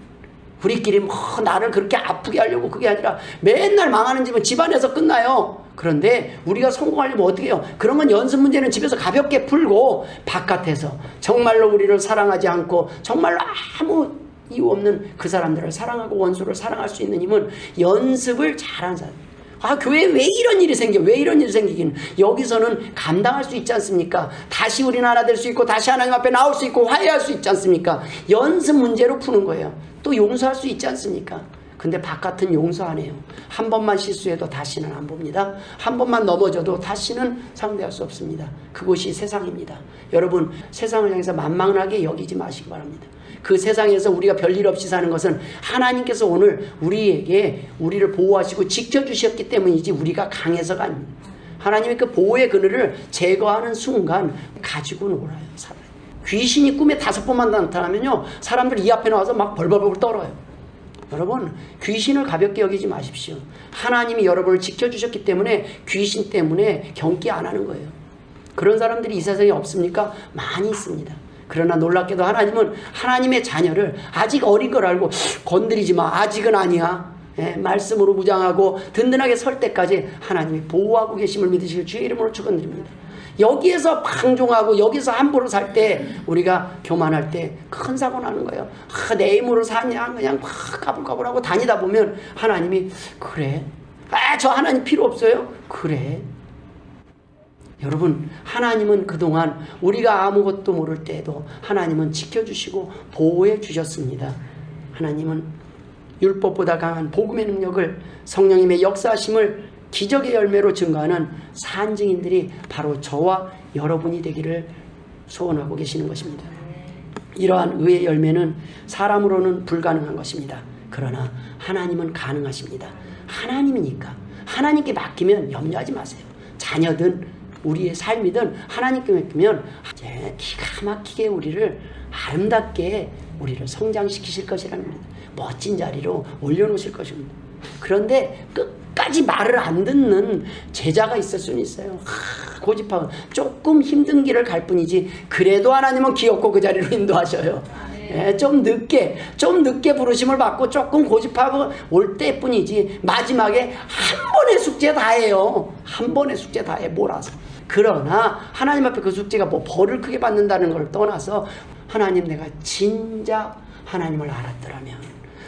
우리끼리 나를 그렇게 아프게 하려고, 그게 아니라 맨날 망하는 집은 집안에서 끝나요. 그런데 우리가 성공하려면 어떻게 해요? 그런 건 연습 문제는 집에서 가볍게 풀고, 바깥에서 정말로 우리를 사랑하지 않고 정말로 아무 이유 없는 그 사람들을 사랑하고 원수를 사랑할 수 있는 힘은 연습을 잘한 사람. 교회에 왜 이런 일이 생기긴, 여기서는 감당할 수 있지 않습니까? 다시 우리는 하나 될 수 있고, 다시 하나님 앞에 나올 수 있고, 화해할 수 있지 않습니까? 연습 문제로 푸는 거예요. 또 용서할 수 있지 않습니까? 근데 바깥은 용서 안 해요. 한 번만 실수해도 다시는 안 봅니다. 한 번만 넘어져도 다시는 상대할 수 없습니다. 그것이 세상입니다. 여러분, 세상을 향해서 만만하게 여기지 마시기 바랍니다. 그 세상에서 우리가 별일 없이 사는 것은 하나님께서 오늘 우리를 보호하시고 지켜주셨기 때문이지 우리가 강해서가 아닙니다. 하나님의 그 보호의 그늘을 제거하는 순간 가지고 놀아요, 사람. 귀신이 꿈에 5번만 나타나면요, 사람들 이 앞에 나와서 막 벌벌벌 떨어요. 여러분, 귀신을 가볍게 여기지 마십시오. 하나님이 여러분을 지켜주셨기 때문에 귀신 때문에 경기 안 하는 거예요. 그런 사람들이 이 세상에 없습니까? 많이 있습니다. 그러나 놀랍게도 하나님은 하나님의 자녀를 아직 어린 걸 알고 건드리지 마, 아직은 아니야, 말씀으로 무장하고 든든하게 설 때까지 하나님이 보호하고 계심을 믿으실 주의 이름으로 축원드립니다. 여기에서 방종하고 여기서 함부로 살 때 우리가 교만할 때 큰 사고 나는 거예요. 내 힘으로 사냐 그냥 막 가불가불하고 다니다 보면 하나님이 그래? 저 하나님 필요 없어요? 그래. 여러분, 하나님은 그동안 우리가 아무것도 모를 때에도 하나님은 지켜주시고 보호해 주셨습니다. 하나님은 율법보다 강한 복음의 능력을, 성령님의 역사하심을 기적의 열매로 증거하는 산증인들이 바로 저와 여러분이 되기를 소원하고 계시는 것입니다. 이러한 의의 열매는 사람으로는 불가능한 것입니다. 그러나 하나님은 가능하십니다. 하나님이니까 하나님께 맡기면 염려하지 마세요. 자녀든 우리의 삶이든 하나님께 맡기면 기가 막히게 우리를 아름답게 우리를 성장시키실 것이라는 겁니다. 멋진 자리로 올려놓으실 것입니다. 그런데 끝까지 말을 안 듣는 제자가 있을 수는 있어요. 고집하고 조금 힘든 길을 갈 뿐이지 그래도 하나님은 귀엽고 그 자리로 인도하셔요. 좀 늦게 부르심을 받고 조금 고집하고 올 때뿐이지 마지막에 한 번의 숙제 다 해요. 한 번의 숙제 다 해 몰아서. 그러나 하나님 앞에 그 숙제가 뭐 벌을 크게 받는다는 걸 떠나서 하나님, 내가 진작 하나님을 알았더라면,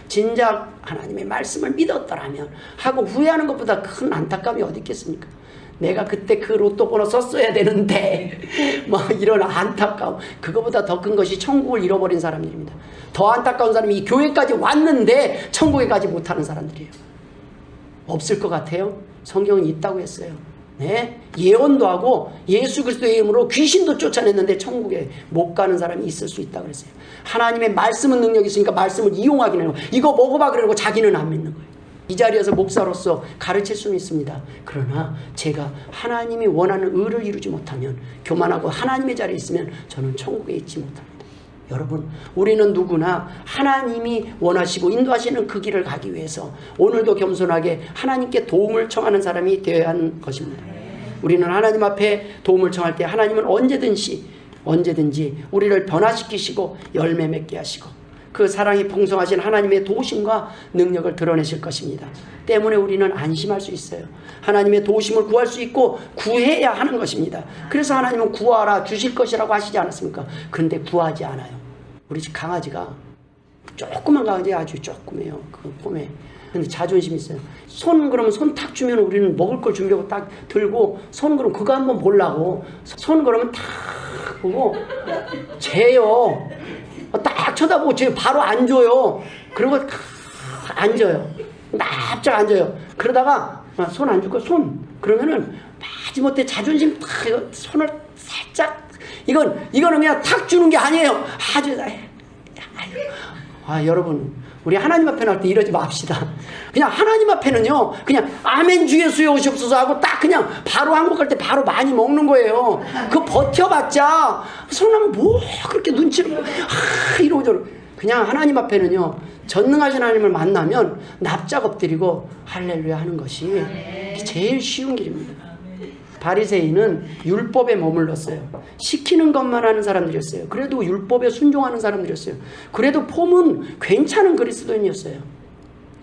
진작 하나님의 말씀을 믿었더라면 하고 후회하는 것보다 큰 안타까움이 어디 있겠습니까? 내가 그때 그 로또 번호 썼어야 되는데 이런 안타까움, 그거보다 더 큰 것이 천국을 잃어버린 사람들입니다. 더 안타까운 사람이 이 교회까지 왔는데 천국에 가지 못하는 사람들이에요. 없을 것 같아요? 성경은 있다고 했어요. 네? 예언도 하고 예수 그리스도의 이름으로 귀신도 쫓아냈는데 천국에 못 가는 사람이 있을 수 있다고 그랬어요. 하나님의 말씀은 능력이 있으니까 말씀을 이용하기는 하고 이거 먹어봐 그러고 자기는 안 믿는 거예요. 이 자리에서 목사로서 가르칠 수는 있습니다. 그러나 제가 하나님이 원하는 의를 이루지 못하면, 교만하고 하나님의 자리에 있으면 저는 천국에 있지 못합니다. 여러분, 우리는 누구나 하나님이 원하시고 인도하시는 그 길을 가기 위해서 오늘도 겸손하게 하나님께 도움을 청하는 사람이 되어야 하는 것입니다. 우리는 하나님 앞에 도움을 청할 때 하나님은 언제든지 우리를 변화시키시고 열매 맺게 하시고 그 사랑이 풍성하신 하나님의 도우심과 능력을 드러내실 것입니다. 때문에 우리는 안심할 수 있어요. 하나님의 도우심을 구할 수 있고 구해야 하는 것입니다. 그래서 하나님은 구하라 주실 것이라고 하시지 않았습니까? 그런데 구하지 않아요. 우리 집 강아지가, 조그만 강아지, 아주 조그매요. 그 폼에. 근데 자존심이 있어요. 그러면 손 탁 주면 우리는 먹을 걸 준비하고 딱 들고, 그럼 그거 한번 보려고. 그러면 탁 보고 재요. 딱 쳐다보고 쟤 바로 앉아요. 그리고 앉아요. 납작 앉아요. 그러다가 손 안 줄까? 그러면은 마지못해 자존심 탁 손을 살짝, 이거는 그냥 탁 주는 게 아니에요. 여러분, 우리 하나님 앞에 나올 때 이러지 맙시다. 그냥 하나님 앞에는요, 그냥 아멘 주 예수여 오시옵소서 하고 딱 그냥 바로 한국할 때 바로 많이 먹는 거예요. 그거 버텨봤자 성남 뭐 그렇게 눈치를 이러고 저러고. 그냥 하나님 앞에는요, 전능하신 하나님을 만나면 납작 엎드리고 할렐루야 하는 것이 제일 쉬운 길입니다. 바리새인은 율법에 머물렀어요. 시키는 것만 하는 사람들이었어요. 그래도 율법에 순종하는 사람들이었어요. 그래도 폼은 괜찮은 그리스도인이었어요.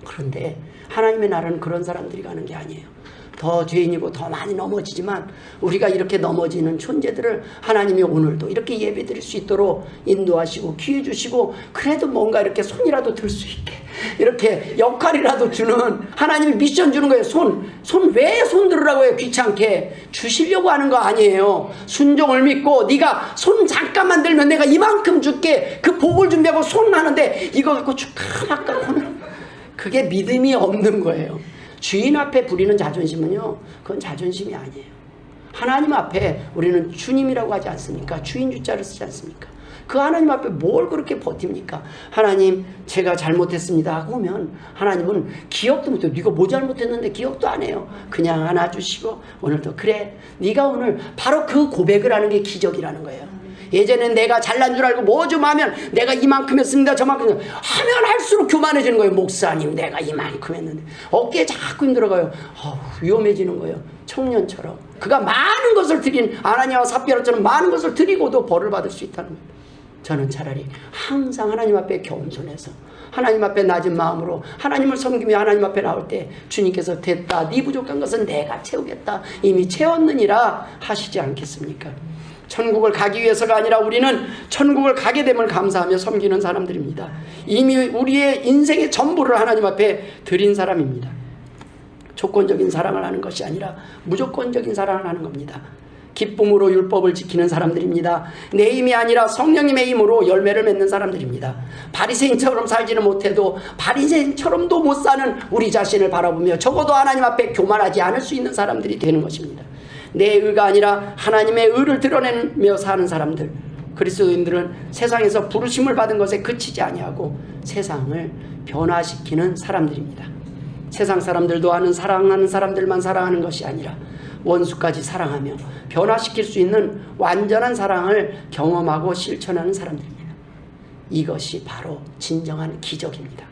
그런데 하나님의 나라는 그런 사람들이 가는 게 아니에요. 더 죄인이고 더 많이 넘어지지만 우리가 이렇게 넘어지는 존재들을 하나님이 오늘도 이렇게 예배드릴 수 있도록 인도하시고 기회 주시고, 그래도 뭔가 이렇게 손이라도 들 수 있게 이렇게 역할이라도 주는, 하나님이 미션 주는 거예요. 왜 손 들으라고 해요? 귀찮게 주시려고 하는 거 아니에요. 순종을 믿고 네가 손 잠깐만 들면 내가 이만큼 줄게, 그 복을 준비하고 손 하는데 이거 갖고 주까마까, 그게 믿음이 없는 거예요. 주인 앞에 부리는 자존심은요, 그건 자존심이 아니에요. 하나님 앞에 우리는 주님이라고 하지 않습니까? 주인 주자를 쓰지 않습니까? 그 하나님 앞에 뭘 그렇게 버팁니까? 하나님, 제가 잘못했습니다 하고 오면 하나님은 기억도 못해요. 네가 뭐 잘못했는데 기억도 안 해요. 그냥 안아주시고 오늘도 그래, 네가 오늘 바로 그 고백을 하는 게 기적이라는 거예요. 예전엔 내가 잘난 줄 알고 뭐 좀 하면 내가 이만큼 했습니다, 저만큼 하면 할수록 교만해지는 거예요. 목사님, 내가 이만큼 했는데 어깨에 자꾸 힘들어가요. 위험해지는 거예요. 청년처럼 그가 많은 것을 드린 아나니아와 삽비라처럼 많은 것을 드리고도 벌을 받을 수 있다는 거예요. 저는 차라리 항상 하나님 앞에 겸손해서 하나님 앞에 낮은 마음으로 하나님을 섬기며 하나님 앞에 나올 때 주님께서 됐다, 네 부족한 것은 내가 채우겠다, 이미 채웠느니라 하시지 않겠습니까? 천국을 가기 위해서가 아니라 우리는 천국을 가게 됨을 감사하며 섬기는 사람들입니다. 이미 우리의 인생의 전부를 하나님 앞에 드린 사람입니다. 조건적인 사랑을 하는 것이 아니라 무조건적인 사랑을 하는 겁니다. 기쁨으로 율법을 지키는 사람들입니다. 내 힘이 아니라 성령님의 힘으로 열매를 맺는 사람들입니다. 바리새인처럼 살지는 못해도 바리새인처럼도 못 사는 우리 자신을 바라보며 적어도 하나님 앞에 교만하지 않을 수 있는 사람들이 되는 것입니다. 내 의가 아니라 하나님의 의를 드러내며 사는 사람들, 그리스도인들은 세상에서 부르심을 받은 것에 그치지 아니하고 세상을 변화시키는 사람들입니다. 세상 사람들도 하는 사랑하는 사람들만 사랑하는 것이 아니라 원수까지 사랑하며 변화시킬 수 있는 완전한 사랑을 경험하고 실천하는 사람들입니다. 이것이 바로 진정한 기적입니다.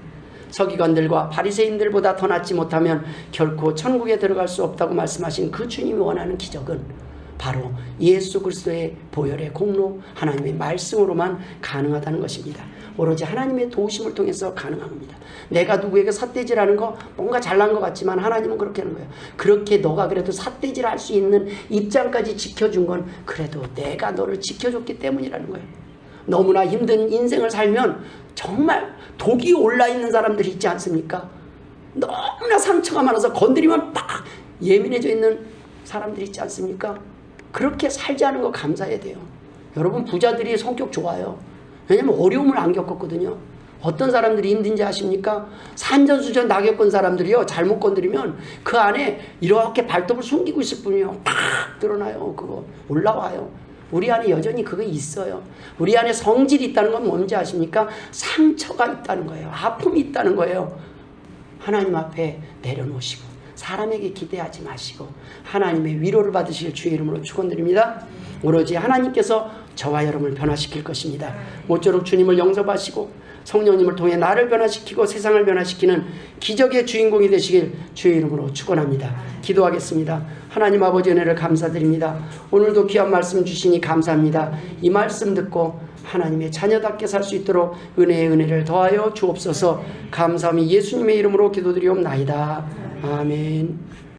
서기관들과 바리새인들보다 더 낫지 못하면 결코 천국에 들어갈 수 없다고 말씀하신 그 주님이 원하는 기적은 바로 예수 그리스도의 보혈의 공로, 하나님의 말씀으로만 가능하다는 것입니다. 오로지 하나님의 도우심을 통해서 가능한 겁니다. 내가 누구에게 삿대질하는 거 뭔가 잘난 것 같지만 하나님은 그렇게 하는 거예요. 그렇게 너가 그래도 삿대질할 수 있는 입장까지 지켜준 건 그래도 내가 너를 지켜줬기 때문이라는 거예요. 너무나 힘든 인생을 살면 정말 독이 올라있는 사람들이 있지 않습니까? 너무나 상처가 많아서 건드리면 팍 예민해져 있는 사람들이 있지 않습니까? 그렇게 살지 않은 거 감사해야 돼요. 여러분, 부자들이 성격 좋아요. 왜냐면 어려움을 안 겪었거든요. 어떤 사람들이 힘든지 아십니까? 산전수전 다 겪은 사람들이요, 잘못 건드리면 그 안에 이렇게 발톱을 숨기고 있을 뿐이요, 팍 드러나요. 그거 올라와요. 우리 안에 여전히 그거 있어요. 우리 안에 성질이 있다는 건 뭔지 아십니까? 상처가 있다는 거예요. 아픔이 있다는 거예요. 하나님 앞에 내려놓으시고 사람에게 기대하지 마시고 하나님의 위로를 받으실 주의 이름으로 축원드립니다. 오로지 하나님께서 저와 여러분을 변화시킬 것입니다. 모쪼록 주님을 영접하시고 성령님을 통해 나를 변화시키고 세상을 변화시키는 기적의 주인공이 되시길 주의 이름으로 축원합니다. 기도하겠습니다. 하나님 아버지, 은혜를 감사드립니다. 오늘도 귀한 말씀 주시니 감사합니다. 이 말씀 듣고 하나님의 자녀답게 살 수 있도록 은혜의 은혜를 더하여 주옵소서. 감사함이 예수님의 이름으로 기도드리옵나이다. 아멘.